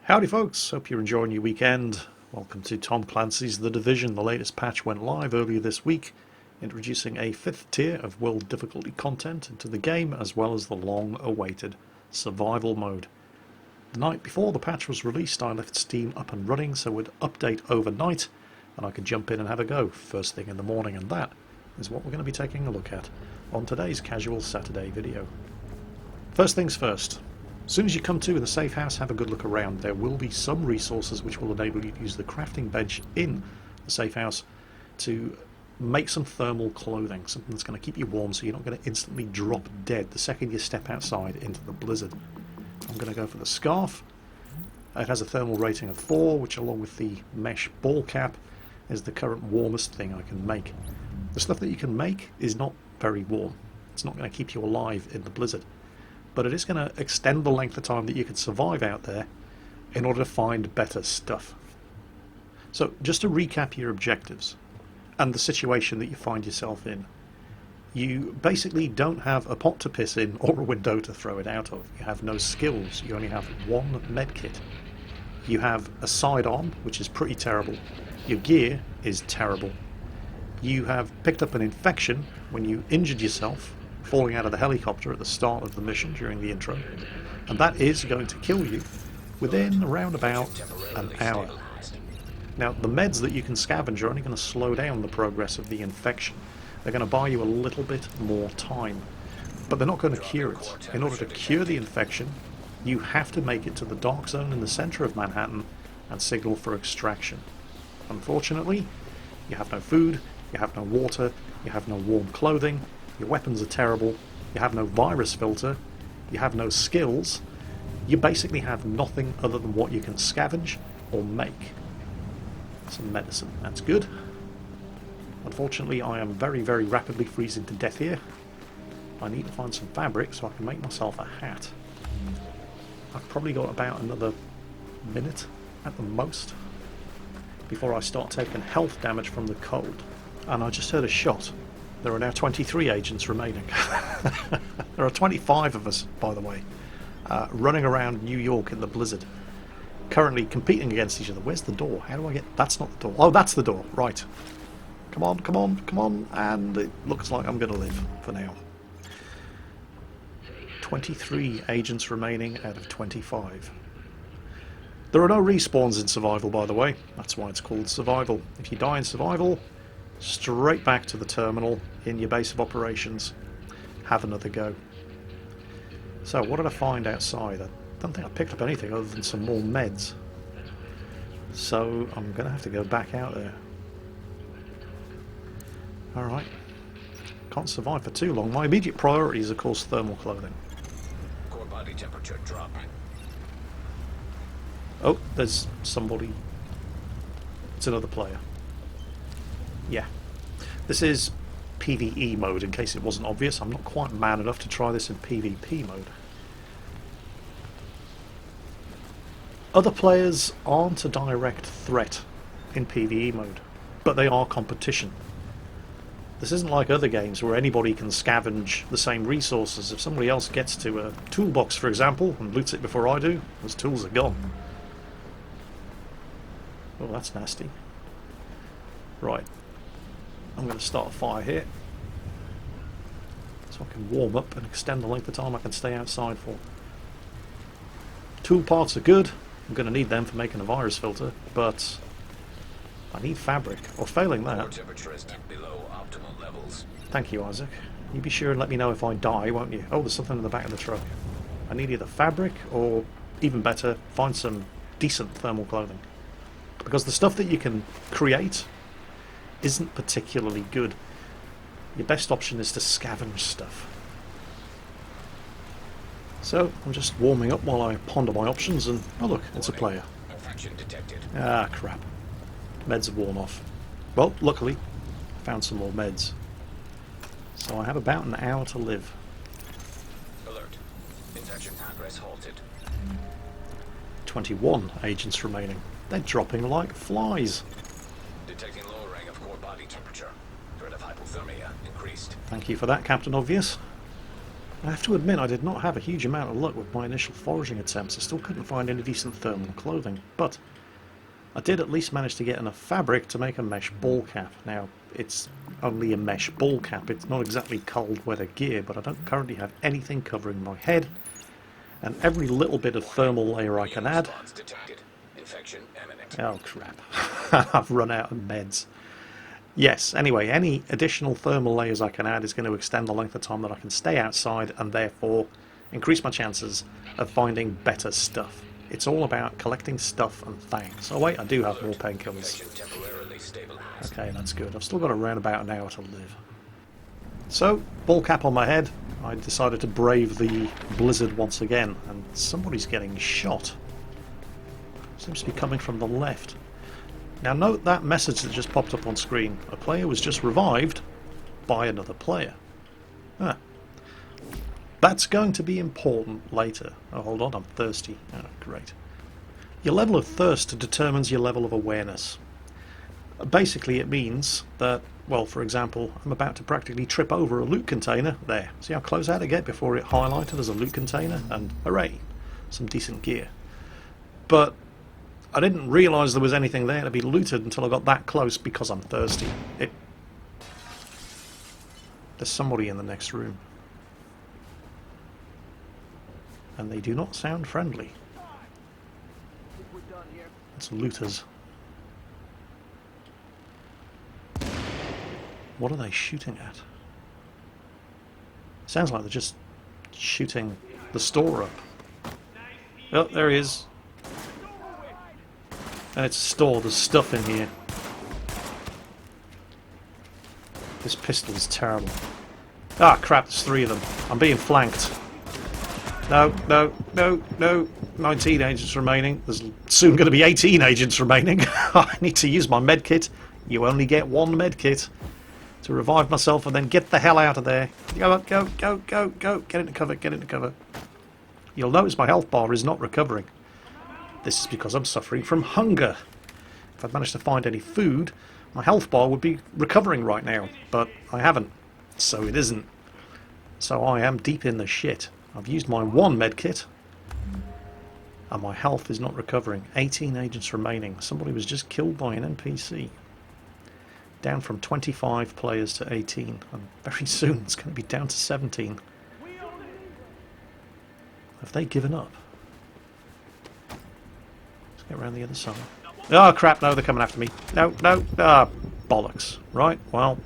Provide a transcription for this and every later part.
Howdy folks, hope you're enjoying your weekend. Welcome to Tom Clancy's The Division. The latest patch went live earlier this week, introducing a 5th tier of world difficulty content into the game, as well as the long-awaited survival mode. The night before the patch was released, I left Steam up and running so it would update overnight, and I could jump in and have a go first thing in the morning, and that is what we're going to be taking a look at on today's Casual Saturday video. First things first. As soon as you come to the safe house, have a good look around. There will be some resources which will enable you to use the crafting bench in the safe house to make some thermal clothing, something that's going to keep you warm so you're not going to instantly drop dead the second you step outside into the blizzard. I'm going to go for the scarf. It has a thermal rating of 4, which along with the mesh ball cap is the current warmest thing I can make. The stuff that you can make is not very warm. It's not going to keep you alive in the blizzard, but it is going to extend the length of time that you can survive out there in order to find better stuff. So just to recap your objectives and the situation that you find yourself in, you basically don't have a pot to piss in or a window to throw it out of. You have no skills, you only have one medkit. You have a sidearm, which is pretty terrible. Your gear is terrible. You have picked up an infection when you injured yourself falling out of the helicopter at the start of the mission during the intro, and that is going to kill you within around about an hour. Now, the meds that you can scavenge are only going to slow down the progress of the infection. They're going to buy you a little bit more time, but they're not going to cure it. In order to cure the infection, you have to make it to the dark zone in the center of Manhattan and signal for extraction. Unfortunately, you have no food, you have no water, you have no warm clothing, your weapons are terrible, you have no virus filter, you have no skills, you basically have nothing other than what you can scavenge or make. Some medicine, that's good. Unfortunately, I am very, very rapidly freezing to death here. I need to find some fabric so I can make myself a hat. I've probably got about another minute at the most before I start taking health damage from the cold. And I just heard a shot. There are now 23 agents remaining. There are 25 of us, by the way, running around New York in the blizzard, currently competing against each other. Where's the door? How do I get... That's not the door. Oh, that's the door. Right. Come on, come on, come on. And it looks like I'm going to live for now. 23 agents remaining out of 25. There are no respawns in survival, by the way. That's why it's called survival. If you die in survival, straight back to the terminal in your base of operations, have another go. So what did I find outside? I don't think I picked up anything other than some more meds, so I'm gonna have to go back out there. Alright, can't survive for too long. My immediate priority is of course thermal clothing. Core body temperature drop. Oh, there's somebody. It's another player. Yeah, this is PvE mode, in case it wasn't obvious. I'm not quite man enough to try this in PvP mode. Other players aren't a direct threat in PvE mode, but they are competition. This isn't like other games where anybody can scavenge the same resources. If somebody else gets to a toolbox, for example, and loots it before I do, those tools are gone. Oh, that's nasty. Right. I'm going to start a fire here so I can warm up and extend the length of time I can stay outside for. Tool parts are good. I'm going to need them for making a virus filter, but I need fabric, or failing that. Temperature is below optimal levels. Thank you, Isaac. You be sure and let me know if I die, won't you? Oh, there's something in the back of the truck. I need either fabric or, even better, find some decent thermal clothing. Because the stuff that you can create isn't particularly good. Your best option is to scavenge stuff. So I'm just warming up while I ponder my options, and oh look, it's a player. Infection detected. Ah crap. Meds have worn off. Well, luckily I found some more meds. So I have about an hour to live. Alert. Infection progress halted. 21 agents remaining. They're dropping like flies. Detecting lowering of core body temperature. Threat of hypothermia increased. Thank you for that, Captain Obvious. I have to admit I did not have a huge amount of luck with my initial foraging attempts. I still couldn't find any decent thermal clothing, but I did at least manage to get enough fabric to make a mesh ball cap. Now, it's only a mesh ball cap, it's not exactly cold weather gear, but I don't currently have anything covering my head, and every little bit of thermal layer I can add... Infection imminent. Oh crap, I've run out of meds. Yes, anyway, any additional thermal layers I can add is going to extend the length of time that I can stay outside and therefore increase my chances of finding better stuff. It's all about collecting stuff and things. Oh wait, I do have more painkillers. Okay, that's good. I've still got around about an hour to live. So, ball cap on my head, I decided to brave the blizzard once again, and somebody's getting shot. Seems to be coming from the left. Now note that message that just popped up on screen. A player was just revived by another player. Ah. That's going to be important later. Oh, hold on, I'm thirsty. Oh, great. Your level of thirst determines your level of awareness. Basically it means that, well, for example, I'm about to practically trip over a loot container. There. See how close I had to get before it highlighted as a loot container? And hooray, some decent gear. But I didn't realise there was anything there to be looted until I got that close because I'm thirsty. There's somebody in the next room. And they do not sound friendly. It's looters. What are they shooting at? Sounds like they're just shooting the store up. Oh, there he is. And it's a store, there's stuff in here. This pistol is terrible. Ah crap, there's 3 of them. I'm being flanked. No, no, no, no. 19 agents remaining. There's soon going to be 18 agents remaining. I need to use my medkit. You only get 1 medkit to revive myself and then get the hell out of there. Go, go, go, go, go. Get into cover, get into cover. You'll notice my health bar is not recovering. This is because I'm suffering from hunger. If I'd managed to find any food, my health bar would be recovering right now, but I haven't, so it isn't. So I am deep in the shit. I've used my 1 medkit, and my health is not recovering. 18 agents remaining. Somebody was just killed by an NPC. Down from 25 players to 18, and very soon it's going to be down to 17. Have they given up? Get around the other side. Oh crap, no, they're coming after me. No, no, bollocks. Right, well.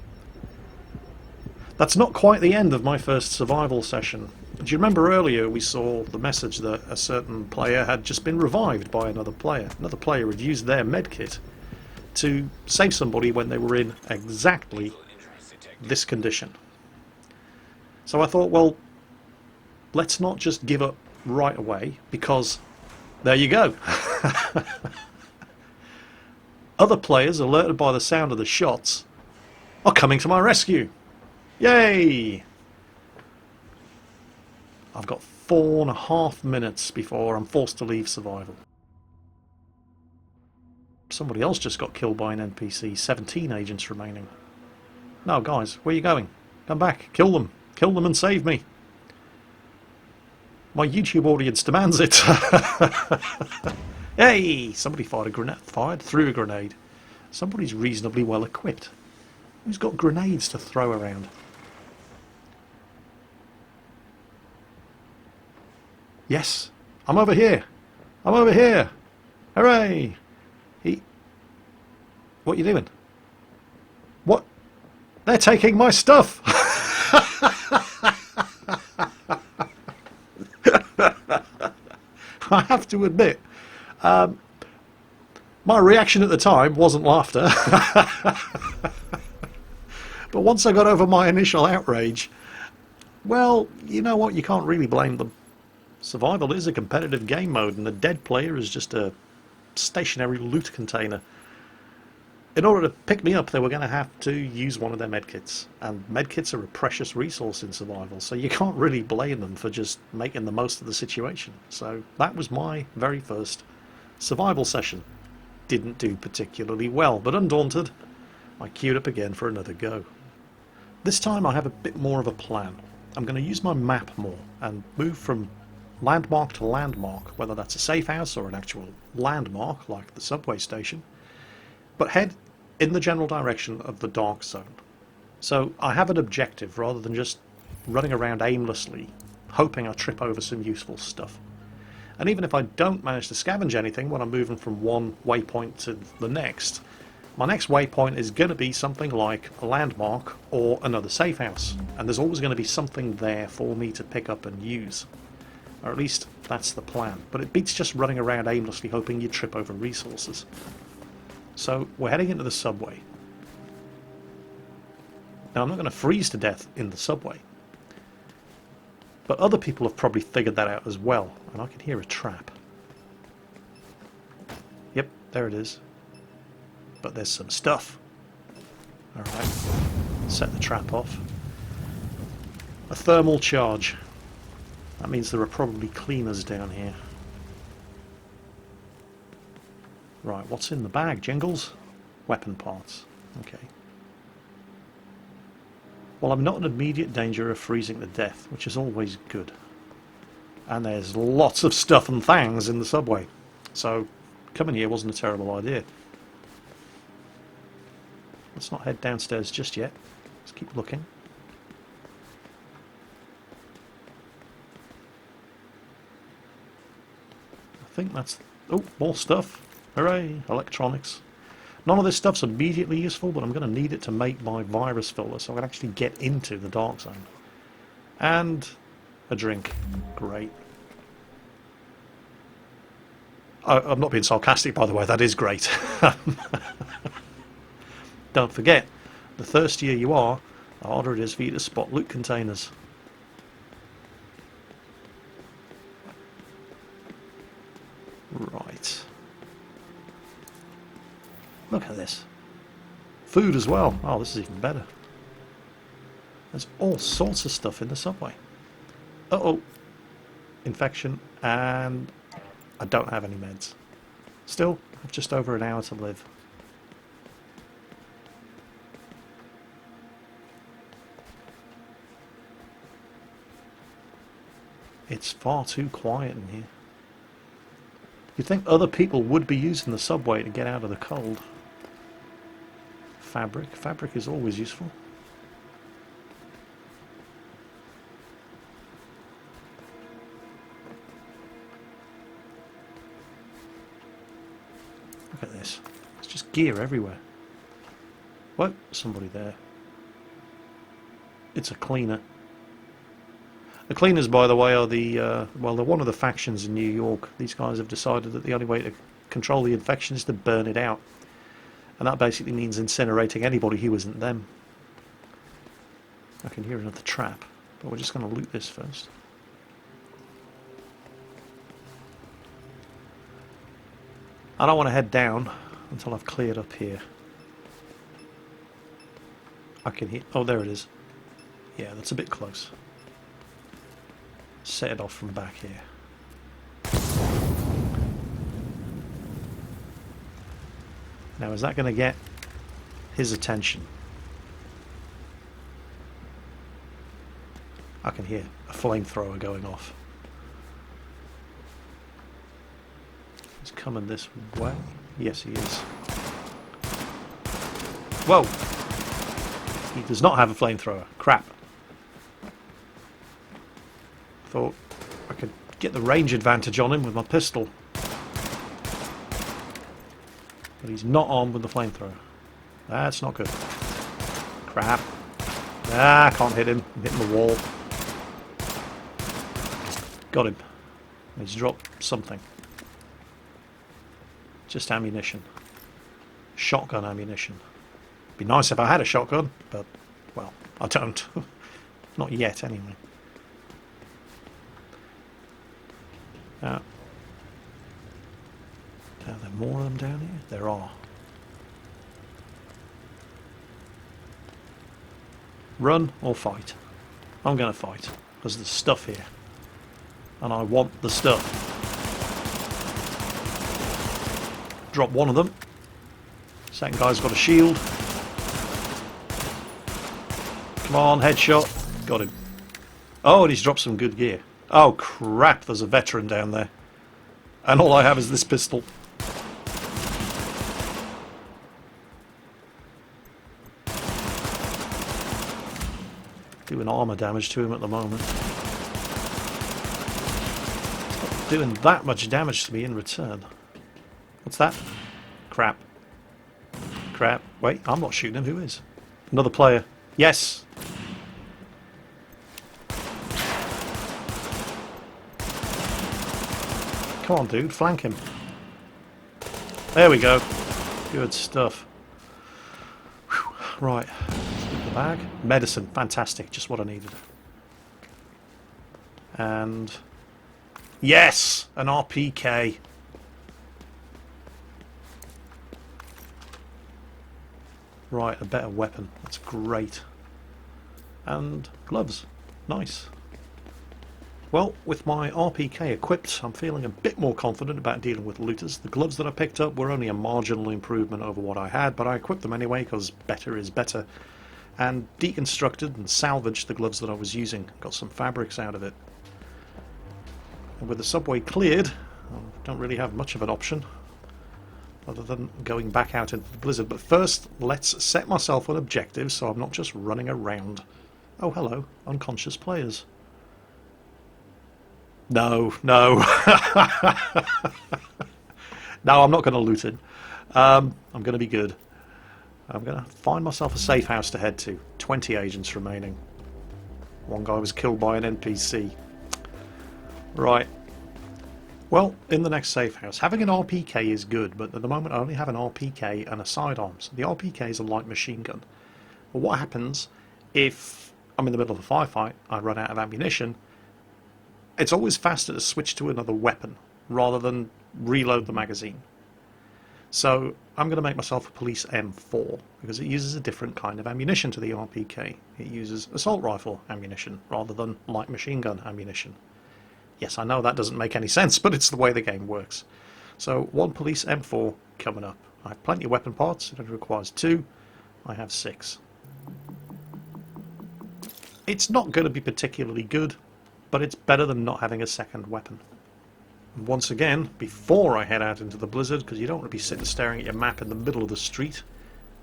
That's not quite the end of my first survival session. Do you remember earlier we saw the message that a certain player had just been revived by another player? Another player had used their medkit to save somebody when they were in exactly this condition. So I thought, well, let's not just give up right away, because there you go. Other players, alerted by the sound of the shots, are coming to my rescue. Yay! I've got 4.5 minutes before I'm forced to leave survival. Somebody else just got killed by an NPC. 17 agents remaining. No, guys, where are you going? Come back. Kill them. Kill them and save me. My YouTube audience demands it. Hey! Somebody fired through a grenade. Somebody's reasonably well equipped. Who's got grenades to throw around? Yes! I'm over here! I'm over here! Hooray! What are you doing? What? They're taking my stuff! I have to admit, my reaction at the time wasn't laughter. But once I got over my initial outrage, well, you know what, you can't really blame them. Survival is a competitive game mode, and the dead player is just a stationary loot container. In order to pick me up, they were going to have to use one of their medkits, and medkits are a precious resource in survival, so you can't really blame them for just making the most of the situation. So that was my very first survival session. Didn't do particularly well, but undaunted, I queued up again for another go. This time I have a bit more of a plan. I'm going to use my map more and move from landmark to landmark, whether that's a safe house or an actual landmark like the subway station, but head in the general direction of the dark zone. So I have an objective rather than just running around aimlessly, hoping I trip over some useful stuff. And even if I don't manage to scavenge anything when I'm moving from one waypoint to the next, my next waypoint is going to be something like a landmark or another safe house, and there's always going to be something there for me to pick up and use. Or at least that's the plan, but it beats just running around aimlessly hoping you trip over resources. So we're heading into the subway. Now I'm not going to freeze to death in the subway, but other people have probably figured that out as well, and I can hear a trap. Yep, there it is. But there's some stuff. Alright, set the trap off. A thermal charge. That means there are probably cleaners down here. Right, what's in the bag, Jingles? Weapon parts. Okay. Well, I'm not in immediate danger of freezing to death, which is always good. And there's lots of stuff and things in the subway. So, coming here wasn't a terrible idea. Let's not head downstairs just yet. Let's keep looking. I think that's... Oh, more stuff. Hooray! Electronics. None of this stuff's immediately useful, but I'm going to need it to make my virus filter so I can actually get into the dark zone. And a drink. Great. I'm not being sarcastic, by the way. That is great. Don't forget, the thirstier you are, the harder it is for you to spot loot containers. Right. Look at this. Food as well. Oh, this is even better. There's all sorts of stuff in the subway. Uh-oh. Infection, and I don't have any meds. Still, I've just over an hour to live. It's far too quiet in here. You'd think other people would be using the subway to get out of the cold. Fabric. Fabric is always useful. Look at this. It's just gear everywhere. What? Somebody there. It's a cleaner. The cleaners, by the way, are well, they're one of the factions in New York. These guys have decided that the only way to control the infection is to burn it out. And that basically means incinerating anybody who isn't them. I can hear another trap, but we're just going to loot this first. I don't want to head down until I've cleared up here. I can hear... Oh, there it is. Yeah, that's a bit close. Set it off from back here. Now, is that going to get his attention? I can hear a flamethrower going off. He's coming this way. Yes, he is. Whoa! He does not have a flamethrower. Crap. Thought I could get the range advantage on him with my pistol. But he's not armed with the flamethrower. That's not good. Crap. Ah, I can't hit him. I'm hitting the wall. Got him. He's dropped something. Just ammunition. Shotgun ammunition. Be nice if I had a shotgun, but, well, I don't. Not yet, anyway. Are there more of them down here? There are. Run or fight? I'm going to fight, because there's stuff here. And I want the stuff. Drop one of them. Second guy's got a shield. Come on, headshot. Got him. Oh, and he's dropped some good gear. Oh, crap, there's a veteran down there. And all I have is this pistol. Doing armour damage to him at the moment. It's not doing that much damage to me in return. What's that? Crap. Crap. Wait, I'm not shooting him. Who is? Another player. Yes! Come on, dude. Flank him. There we go. Good stuff. Whew. Right. Let's get the bag. Medicine. Fantastic. Just what I needed. And... yes! An RPK. Right, a better weapon. That's great. And gloves. Nice. Well, with my RPK equipped, I'm feeling a bit more confident about dealing with looters. The gloves that I picked up were only a marginal improvement over what I had, but I equipped them anyway because better is better. And deconstructed and salvaged the gloves that I was using. Got some fabrics out of it. And with the subway cleared, I don't really have much of an option other than going back out into the blizzard. But first, let's set myself an objective so I'm not just running around. Oh, hello, unconscious players. No, no. No, I'm not going to loot it. I'm going to be good. I'm going to find myself a safe house to head to. 20 agents remaining. One guy was killed by an NPC. Right. Well, in the next safe house, having an RPK is good, but at the moment I only have an RPK and a sidearms. The RPK is a light machine gun. But what happens if I'm in the middle of a firefight, I run out of ammunition? It's always faster to switch to another weapon rather than reload the magazine. So I'm going to make myself a police M4 because it uses a different kind of ammunition to the RPK. It uses assault rifle ammunition rather than light machine gun ammunition. Yes, I know that doesn't make any sense, but it's the way the game works. So one police M4 coming up. I have plenty of weapon parts. It only requires 2. I have 6. It's not going to be particularly good, but it's better than not having a second weapon. And once again, before I head out into the blizzard, because you don't want to be sitting staring at your map in the middle of the street,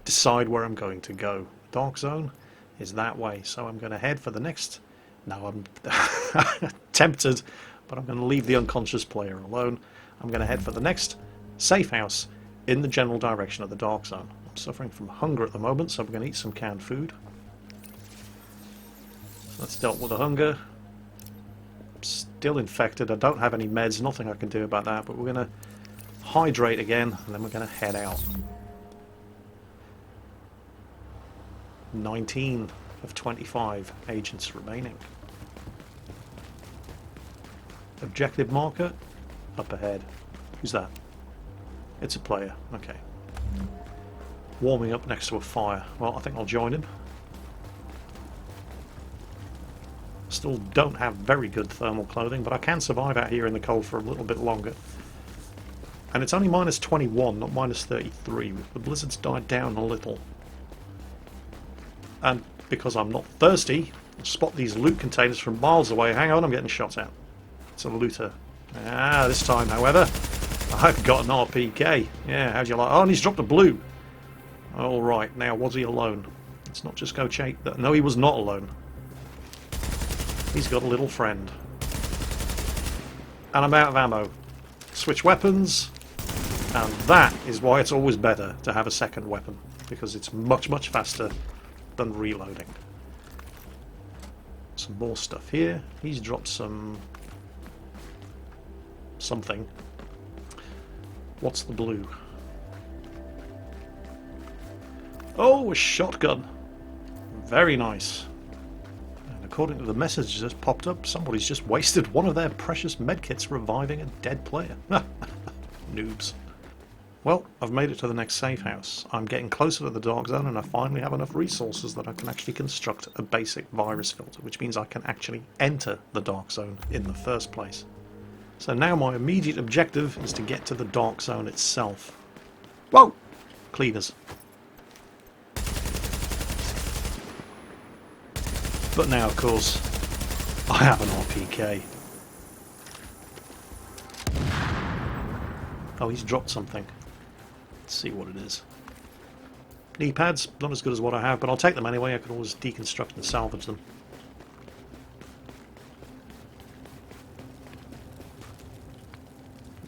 decide where I'm going to go. The dark zone is that way, so I'm going to head for the next... No, I'm tempted, but I'm going to leave the unconscious player alone. I'm going to head for the next safe house in the general direction of the dark zone. I'm suffering from hunger at the moment, so I'm going to eat some canned food. That's dealt with the hunger. I'm still infected. I don't have any meds, nothing I can do about that, but we're going to hydrate again, and then we're going to head out. 19 of 25 agents remaining. Objective marker up ahead. Who's that? It's a player. Okay. Warming up next to a fire. Well, I think I'll join him. Still don't have very good thermal clothing, but I can survive out here in the cold for a little bit longer. And it's only minus 21, not minus 33. The blizzard's died down a little. And because I'm not thirsty, I'll spot these loot containers from miles away. Hang on, I'm getting shot at. It's a looter. Ah, this time, however, I've got an RPK. Yeah, how'd you like... Oh, and he's dropped a blue. Alright, now was he alone? Let's not just go check that. No, he was not alone. He's got a little friend. And I'm out of ammo. Switch weapons. And that is why it's always better to have a second weapon. Because it's much, much faster than reloading. Some more stuff here. He's dropped some... something. What's the blue? Oh, a shotgun. Very nice. And according to the message that popped up, somebody's just wasted one of their precious medkits reviving a dead player. Noobs. Well, I've made it to the next safe house. I'm getting closer to the dark zone and I finally have enough resources that I can actually construct a basic virus filter, which means I can actually enter the dark zone in the first place. So now my immediate objective is to get to the dark zone itself. Whoa! Cleaners. But now, of course, I have an RPK. Oh, he's dropped something. Let's see what it is. Knee pads, not as good as what I have, but I'll take them anyway. I can always deconstruct and salvage them.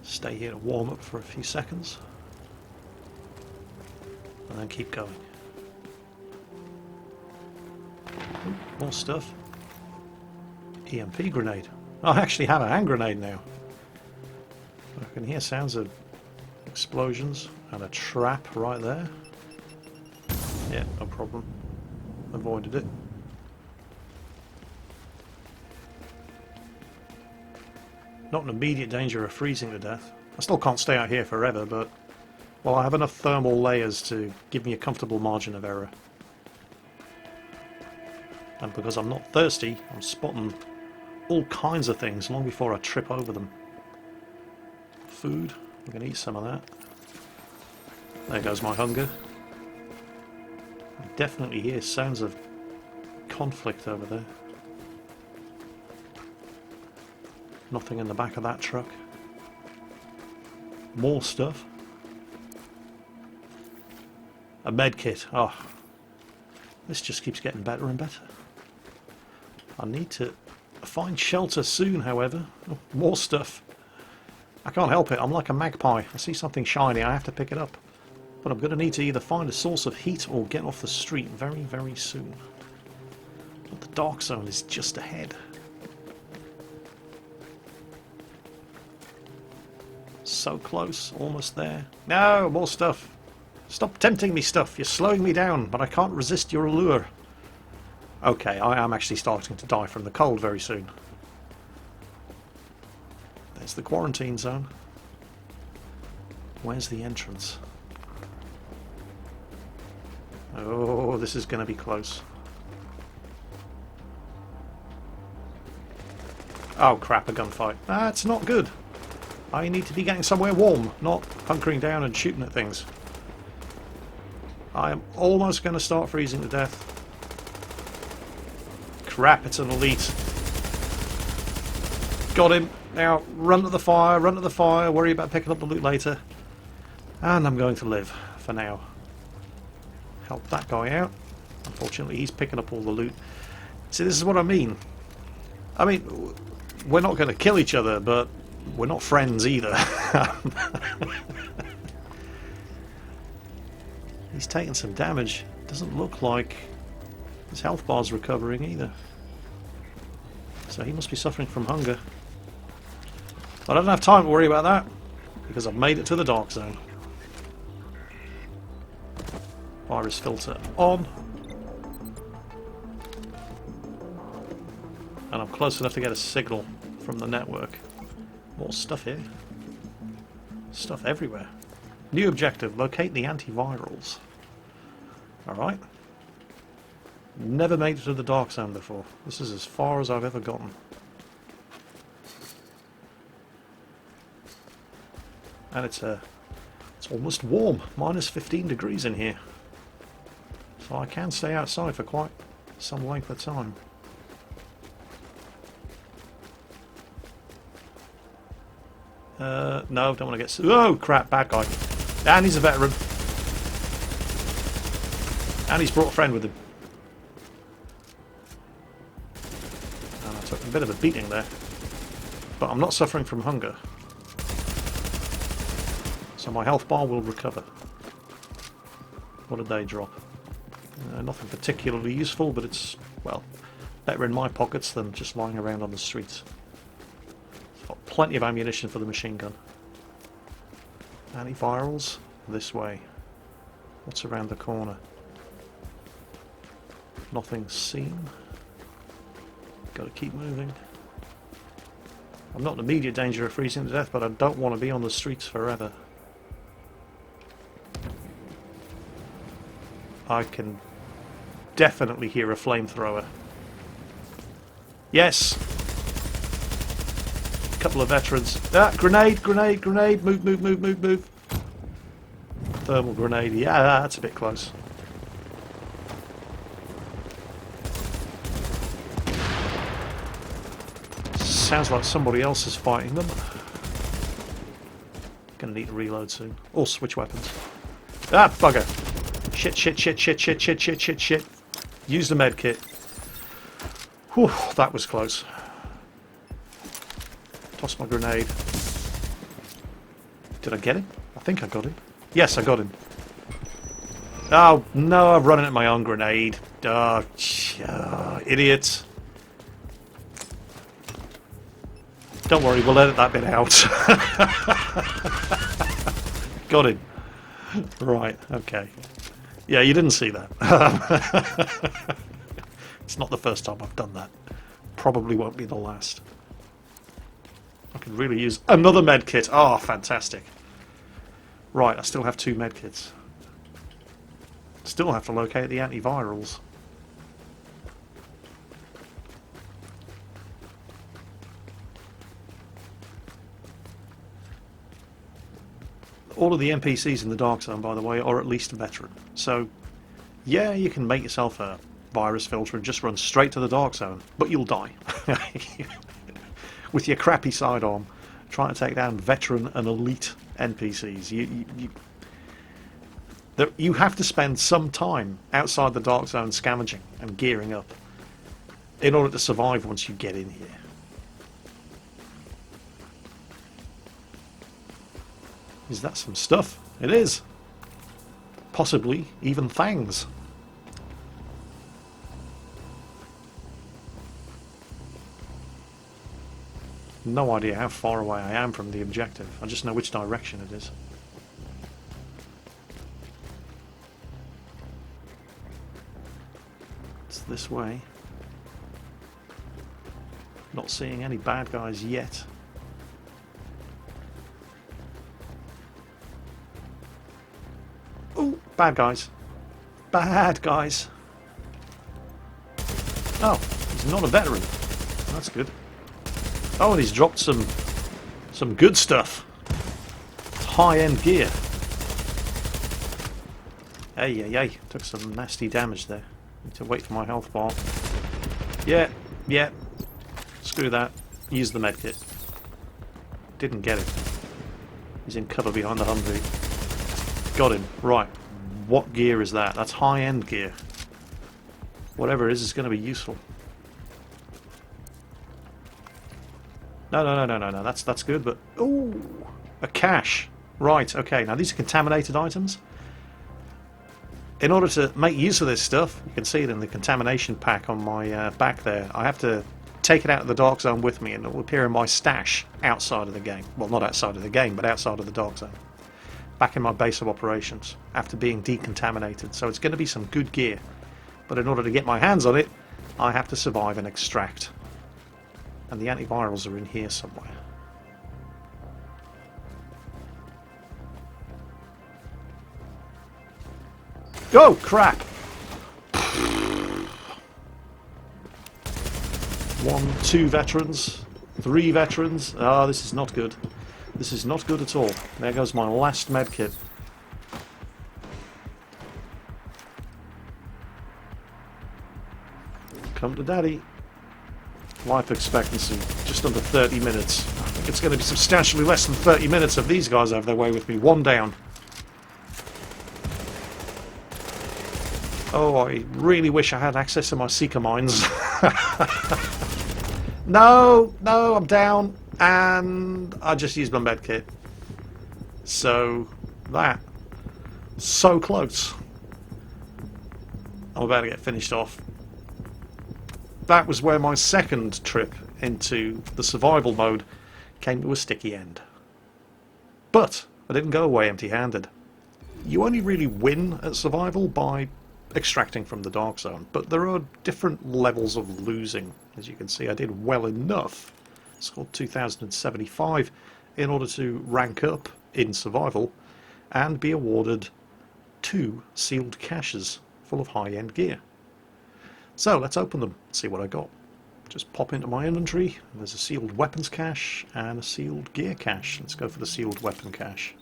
Stay here to warm up for a few seconds. And then keep going. Ooh, more stuff. EMP grenade. Oh, I actually have a hand grenade now. I can hear sounds of explosions and a trap right there. Yeah, no problem. Avoided it. Not in immediate danger of freezing to death. I still can't stay out here forever, but... well, I have enough thermal layers to give me a comfortable margin of error. And because I'm not thirsty, I'm spotting all kinds of things long before I trip over them. Food. I'm going to eat some of that. There goes my hunger. I definitely hear sounds of conflict over there. Nothing in the back of that truck. More stuff. A med kit. Oh, this just keeps getting better and better. I need to find shelter soon, however. Oh, more stuff. I can't help it. I'm like a magpie. I see something shiny, I have to pick it up. But I'm going to need to either find a source of heat or get off the street very, very soon. But the dark zone is just ahead. So close, almost there. No, more stuff. Stop tempting me, stuff. You're slowing me down, but I can't resist your allure. Okay, I am actually starting to die from the cold very soon. There's the quarantine zone. Where's the entrance? Oh, this is going to be close. Oh crap, a gunfight. That's not good. I need to be getting somewhere warm, not hunkering down and shooting at things. I am almost going to start freezing to death. Crap, it's an elite. Got him. Now, run to the fire, worry about picking up the loot later. And I'm going to live, for now. Help that guy out. Unfortunately, he's picking up all the loot. See, this is what I mean. I mean, we're not going to kill each other, but we're not friends either. He's taking some damage. Doesn't look like his health bar's recovering either. So he must be suffering from hunger. But I don't have time to worry about that, because I've made it to the dark zone. Virus filter on. And I'm close enough to get a signal from the network. More stuff here. Stuff everywhere. New objective, locate the antivirals. Alright. Never made it to the dark zone before. This is as far as I've ever gotten. And it's almost warm. Minus 15 degrees in here. So I can stay outside for quite some length of time. No, don't want to get... oh, crap, bad guy. And he's a veteran. And he's brought a friend with him. And I took a bit of a beating there. But I'm not suffering from hunger. So my health bar will recover. What did they drop? Nothing particularly useful, but it's, well, better in my pockets than just lying around on the streets. Got plenty of ammunition for the machine gun. Antivirals this way. What's around the corner? Nothing seen. Got to keep moving. I'm not in immediate danger of freezing to death, but I don't want to be on the streets forever. I can definitely hear a flamethrower. Yes! A couple of veterans. Ah, grenade, grenade, grenade. Move, move, move, move, move. Thermal grenade. Yeah, that's a bit close. sounds like somebody else is fighting them. Gonna need to reload soon. Or switch weapons. Ah, bugger! Shit, shit, shit, shit, shit, shit, shit, shit, shit. Use the med kit. Whew, that was close. Toss my grenade. Did I get him? I think I got him. Yes, I got him. Oh, no, I've run into my own grenade. Oh, idiot. Don't worry, we'll edit that bit out. Got him. Right, okay. Yeah, you didn't see that. It's not the first time I've done that. Probably won't be the last. I could really use another med kit. Oh, fantastic. Right, I still have 2 med kits. Still have to locate the antivirals. All of the NPCs in the Dark Zone, by the way, are at least a veteran. So, yeah, you can make yourself a virus filter and just run straight to the Dark Zone, but you'll die. With your crappy sidearm, trying to take down veteran and elite NPCs. You have to spend some time outside the Dark Zone scavenging and gearing up in order to survive once you get in here. Is that some stuff? It is. Possibly even things. No idea how far away I am from the objective. I just know which direction it is. It's this way. Not seeing any bad guys yet. Oh, bad guys. Bad guys. Oh, he's not a veteran. That's good. Oh, and he's dropped some good stuff. High-end gear. Hey. Took some nasty damage there. Need to wait for my health bar. Yeah. Screw that. Use the medkit. Didn't get it. He's in cover behind the Humvee. Got him. Right. What gear is that? That's high-end gear. Whatever it is going to be useful. No. That's good, but ooh, a cache. Right. Okay. Now these are contaminated items. In order to make use of this stuff, you can see it in the contamination pack on my back there. I have to take it out of the Dark Zone with me, and it will appear in my stash outside of the game. Well, not outside of the game, but outside of the Dark Zone. Back in my base of operations, after being decontaminated. So it's going to be some good gear. But in order to get my hands on it, I have to survive and extract. And the antivirals are in here somewhere. Oh, crap! 1, 2 veterans, 3 veterans. Ah, this is not good. This is not good at all. There goes my last medkit. Come to daddy. Life expectancy, just under 30 minutes. I think it's going to be substantially less than 30 minutes if these guys have their way with me. 1 down. Oh, I really wish I had access to my Seeker mines. No, I'm down. And I just used my medkit. So, that. So close. I'm about to get finished off. That was where my second trip into the survival mode came to a sticky end. But I didn't go away empty-handed. You only really win at survival by extracting from the Dark Zone, but there are different levels of losing. As you can see, I did well enough. Scored 2075 in order to rank up in survival and be awarded 2 sealed caches full of high-end gear. So let's open them, see what I got. Just pop into my inventory. There's a sealed weapons cache and a sealed gear cache. Let's go for the sealed weapon cache.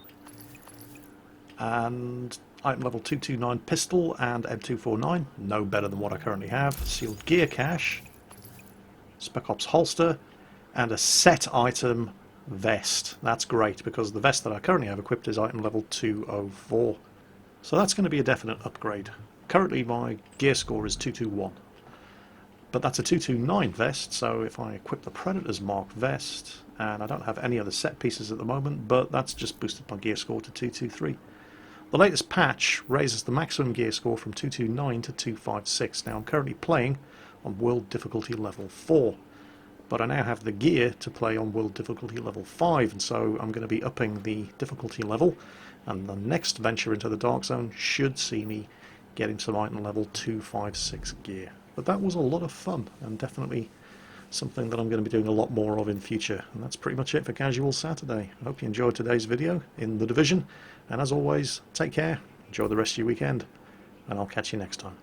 And item level 229 pistol and M249, no better than what I currently have. Sealed gear cache, Spec Ops holster, and a set item vest. That's great because the vest that I currently have equipped is item level 204. So that's going to be a definite upgrade. Currently my gear score is 221. But that's a 229 vest, so if I equip the Predator's Mark vest, and I don't have any other set pieces at the moment, but that's just boosted my gear score to 223. The latest patch raises the maximum gear score from 229 to 256. Now I'm currently playing on World Difficulty Level 4, but I now have the gear to play on World Difficulty Level 5, and so I'm going to be upping the difficulty level, and the next venture into the Dark Zone should see me getting some item level 256 gear. But that was a lot of fun, and definitely something that I'm going to be doing a lot more of in future. And that's pretty much it for Casual Saturday. I hope you enjoyed today's video in The Division, and as always, take care, enjoy the rest of your weekend, and I'll catch you next time.